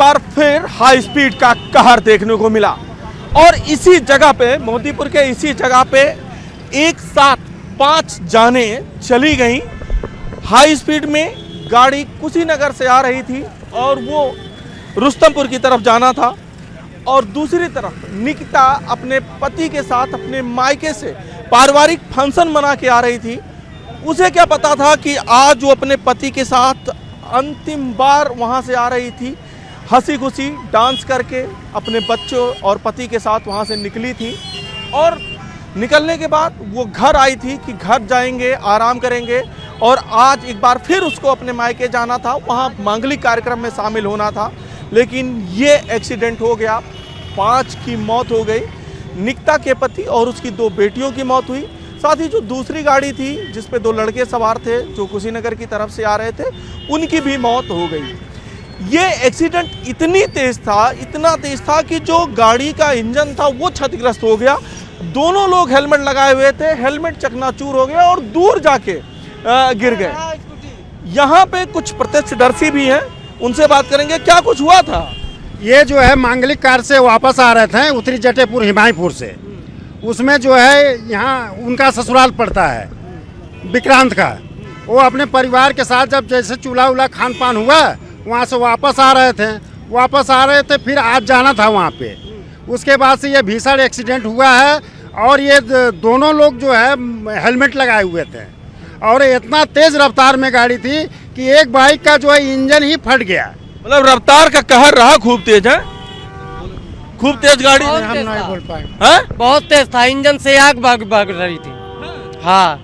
बार फिर high speed का कहर देखने को मिला और इसी जगह पे, मोदीपुर के इसी जगह पे एक साथ 5 जाने चली गई। हाई स्पीड में गाड़ी कुशीनगर से आ रही थी और वो रुस्तमपुर की तरफ जाना था और दूसरी तरफ निकिता अपने पति के साथ अपने मायके से पारिवारिक फंक्शन मना के आ रही थी। उसे क्या पता था कि आज वो अपने पति के साथ अंतिम बार वहाँ से आ रही थी, हंसी खुशी डांस करके अपने बच्चों और पति के साथ वहाँ से निकली थी और निकलने के बाद वो घर आई थी कि घर जाएंगे, आराम करेंगे और आज एक बार फिर उसको अपने मायके जाना था, वहाँ मांगलिक कार्यक्रम में शामिल होना था। लेकिन ये एक्सीडेंट हो गया, 5 की मौत हो गई। निकिता के पति और उसकी 2 बेटियों की मौत हुई। साथ ही जो दूसरी गाड़ी थी जिस पे 2 लड़के सवार थे जो कुशीनगर की तरफ से आ रहे थे, उनकी भी मौत हो गई। ये एक्सीडेंट इतना तेज था कि जो गाड़ी का इंजन था वो क्षतिग्रस्त हो गया। दोनों लोग हेलमेट लगाए हुए थे, हेलमेट चकनाचूर हो गया और दूर जाके गिर गए। यहाँ पे कुछ प्रत्यक्षदर्शी भी हैं, उनसे बात करेंगे। क्या कुछ हुआ था? ये जो है मांगलिक कार से वापस आ रहे थे उत्तरी जटेपुर हिमायतपुर से। उसमें जो है यहाँ उनका ससुराल पड़ता है विक्रांत का। वो अपने परिवार के साथ जब जैसे चूल्हा उल्हा खान पान हुआ वहाँ से वापस आ रहे थे फिर आज जाना था वहाँ पे। उसके बाद से ये भीषण एक्सीडेंट हुआ है और ये दोनों लोग जो है हेलमेट लगाए हुए थे और इतना तेज रफ्तार में गाड़ी थी कि एक बाइक का जो है इंजन ही फट गया। मतलब रफ्तार का कहर रहा, खूब तेज है, खूब तेज गाड़ी। हम नहीं बोल पाए, बहुत तेज था, इंजन से आग भाग रही थी। हाँ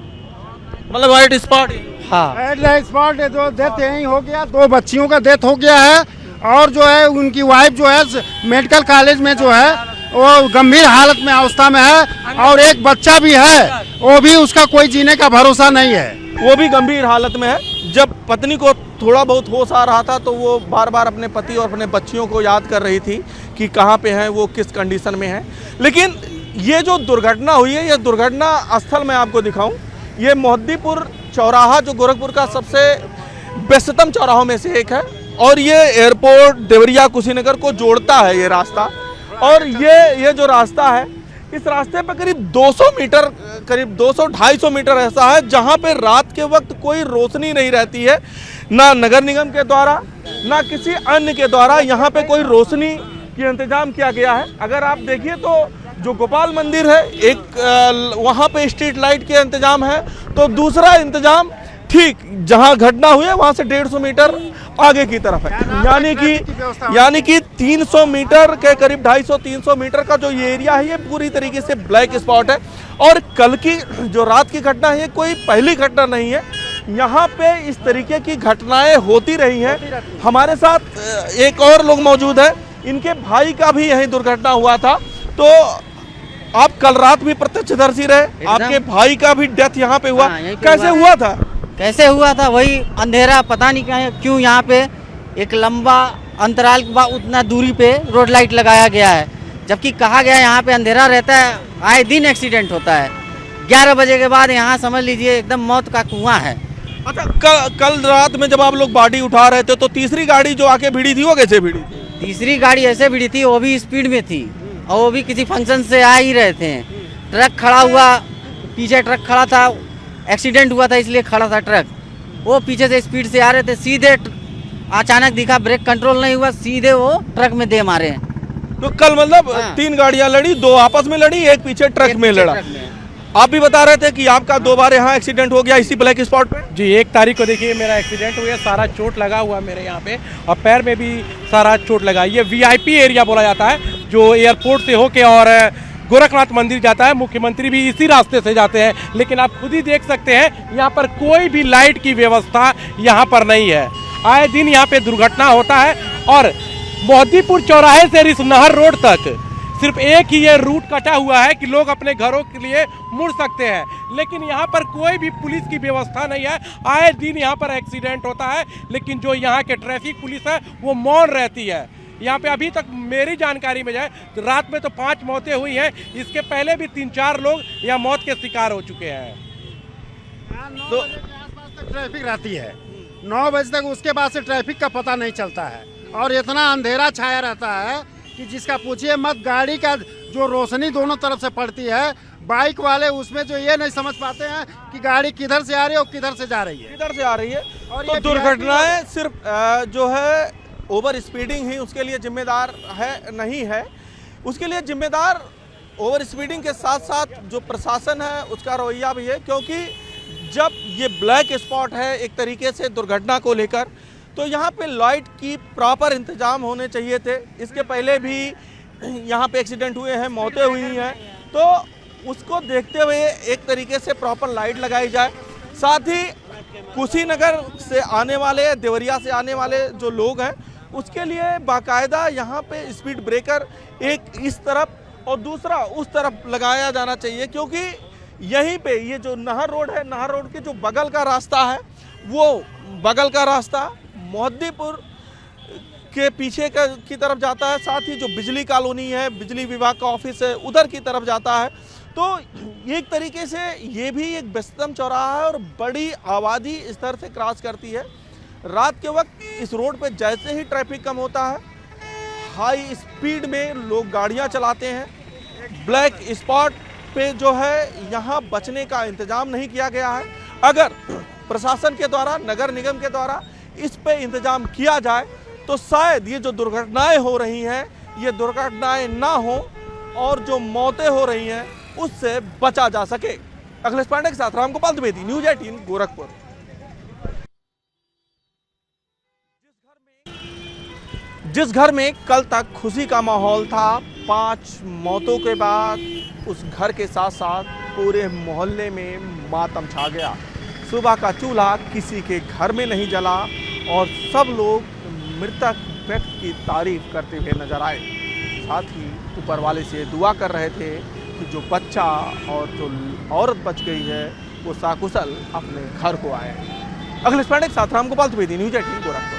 मतलब वाइट स्पॉट। हाँ स्पॉट जो डेथ यही हो गया, 2 बच्चियों का डेथ हो गया है और जो है उनकी वाइफ जो है मेडिकल कॉलेज में जो है वो गंभीर हालत में अवस्था में है और एक बच्चा भी है, वो भी उसका कोई जीने का भरोसा नहीं है, वो भी गंभीर हालत में है। जब पत्नी को थोड़ा बहुत होश आ रहा था तो वो बार बार अपने पति और अपने बच्चियों को याद कर रही थी कि कहाँ पे हैं, वो किस कंडीशन में है। लेकिन ये जो दुर्घटना हुई है, ये दुर्घटना स्थल मैं आपको दिखाऊं, ये मोदीपुर चौराहा जो गोरखपुर का सबसे व्यस्ततम चौराहों में से एक है और ये एयरपोर्ट देवरिया कुशीनगर को जोड़ता है ये रास्ता। और ये जो रास्ता है, इस रास्ते पर करीब 200 मीटर, करीब 200-250 मीटर ऐसा है जहां पे रात के वक्त कोई रोशनी नहीं रहती है, ना नगर निगम के द्वारा ना किसी अन्य के द्वारा यहाँ पे कोई रोशनी की इंतजाम किया गया है। अगर आप देखिए तो जो गोपाल मंदिर है, एक वहाँ पे स्ट्रीट लाइट के इंतजाम है, तो दूसरा इंतजाम ठीक जहाँ घटना हुई है वहाँ से 150 मीटर आगे की तरफ है। यानी कि 300 मीटर के करीब 250-300 मीटर का जो ये एरिया है ये पूरी तरीके से ब्लैक स्पॉट है। और कल की जो रात की घटना है ये कोई पहली घटना नहीं है, यहाँ पे इस तरीके की घटनाएं होती रही हैं। हमारे साथ एक और लोग मौजूद हैं, इनके भाई का भी यही दुर्घटना हुआ था। तो आप कल रात भी प्रत्यक्षदर्शी रहे, आपके भाई का भी डेथ यहाँ पे हुआ। कैसे हुआ था? कैसे हुआ था? वही अंधेरा, पता नहीं क्यों यहाँ पे एक लंबा अंतराल के बाद उतना दूरी पे रोड लाइट लगाया गया है, जबकि कहा गया यहाँ पे अंधेरा रहता है, आए दिन एक्सीडेंट होता है। 11 बजे के बाद यहाँ समझ लीजिए एकदम मौत का कुआं है। अच्छा, कल रात में जब आप लोग बॉडी उठा रहे थे तो तीसरी गाड़ी जो आके भिड़ी थी वो कैसे भिड़ी थी? तीसरी गाड़ी ऐसे भिड़ी थी, वो भी स्पीड में थी और वो भी किसी फंक्शन से आ ही रहे थे। ट्रक खड़ा हुआ, पीछे ट्रक खड़ा था, एक्सीडेंट हुआ था इसलिए खड़ा था ट्रक। वो पीछे से स्पीड से आ रहे थे, सीधे अचानक दिखा, ब्रेक कंट्रोल नहीं हुआ, सीधे वो ट्रक में दे मारे। तो कल मतलब 3 गाड़ियां लड़ी, 2 आपस में लड़ी, एक पीछे ट्रक में लड़ा। आप भी बता रहे थे कि आपका 2 बार यहाँ एक्सीडेंट हो गया इसी ब्लैक स्पॉट पे? जी, 1 तारीख को देखिए मेरा एक्सीडेंट हुआ, सारा चोट लगा हुआ मेरे यहाँ पे और पैर में भी सारा चोट लगा। ये VIP एरिया बोला जाता है, जो एयरपोर्ट से होके और गोरखनाथ मंदिर जाता है। मुख्यमंत्री भी इसी रास्ते से जाते हैं, लेकिन आप खुद ही देख सकते हैं यहाँ पर कोई भी लाइट की व्यवस्था यहाँ पर नहीं है। आए दिन यहाँ पे दुर्घटना होता है और मोदीपुर चौराहे से रिसनहर रोड तक सिर्फ एक ही ये रूट कटा हुआ है कि लोग अपने घरों के लिए मुड़ सकते हैं, लेकिन यहाँ पर कोई भी पुलिस की व्यवस्था नहीं है। आए दिन यहाँ पर एक्सीडेंट होता है, लेकिन जो यहाँ के ट्रैफिक पुलिस है वो मौन रहती है। यहाँ पे अभी तक मेरी जानकारी में जाए तो रात में तो 5 मौतें हुई हैं, इसके पहले भी 3-4 लोग यहाँ मौत के शिकार हो चुके हैं। तो ट्रैफिक रहती है 9 बजे तक, उसके बाद से ट्रैफिक का पता नहीं चलता है। और इतना अंधेरा छाया रहता है कि जिसका पूछिए मत। गाड़ी का जो रोशनी दोनों तरफ से पड़ती है, बाइक वाले उसमें जो ये नहीं समझ पाते हैं कि गाड़ी किधर से आ रही है और किधर से जा रही है। किधर से आ रही है। और तो ये दुर्घटनाएं सिर्फ जो है ओवर स्पीडिंग ही उसके लिए जिम्मेदार है नहीं है, उसके लिए जिम्मेदार ओवर स्पीडिंग के साथ साथ जो प्रशासन है उसका रवैया भी है। क्योंकि जब ये ब्लैक स्पॉट है एक तरीके से दुर्घटना को लेकर, तो यहाँ पे लाइट की प्रॉपर इंतजाम होने चाहिए थे। इसके पहले भी यहाँ पे एक्सीडेंट हुए हैं, मौतें हुई हैं, तो उसको देखते हुए एक तरीके से प्रॉपर लाइट लगाई जाए। साथ ही कुशीनगर से आने वाले, देवरिया से आने वाले जो लोग हैं उसके लिए बाकायदा यहाँ पे स्पीड ब्रेकर एक इस तरफ और दूसरा उस तरफ लगाया जाना चाहिए। क्योंकि यहीं पे ये जो नहर रोड है, नहर रोड के जो बगल का रास्ता है, वो बगल का रास्ता मोहद्दीपुर के पीछे की तरफ जाता है। साथ ही जो बिजली कॉलोनी है, बिजली विभाग का ऑफिस है, उधर की तरफ जाता है। तो एक तरीके से ये भी एक व्यस्तम चौराहा है और बड़ी आबादी इस तरह से क्रॉस करती है। रात के वक्त इस रोड पे जैसे ही ट्रैफिक कम होता है, हाई स्पीड में लोग गाड़ियां चलाते हैं। ब्लैक स्पॉट पे जो है यहाँ बचने का इंतजाम नहीं किया गया है। अगर प्रशासन के द्वारा, नगर निगम के द्वारा इस पे इंतजाम किया जाए तो शायद ये जो दुर्घटनाएं हो रही हैं, ये दुर्घटनाएं ना हो और जो मौतें हो रही हैं उससे बचा जा सके। अखिलेश पांडे के साथ रामगोपाल द्विवेदी, न्यूज़ 18 गोरखपुर। जिस घर में कल तक खुशी का माहौल था, 5 मौतों के बाद उस घर के साथ साथ पूरे मोहल्ले में मातम छा गया। सुबह का चूल्हा किसी के घर में नहीं जला और सब लोग मृतक व्यक्ति की तारीफ करते हुए नजर आए। साथ ही ऊपर वाले से दुआ कर रहे थे कि जो बच्चा और जो औरत बच गई है वो साकुशल अपने घर को आए। अखिलेश पांडे के साथ रामगोपाल द्विवेदी, न्यूज़ 18 गोरखपुर।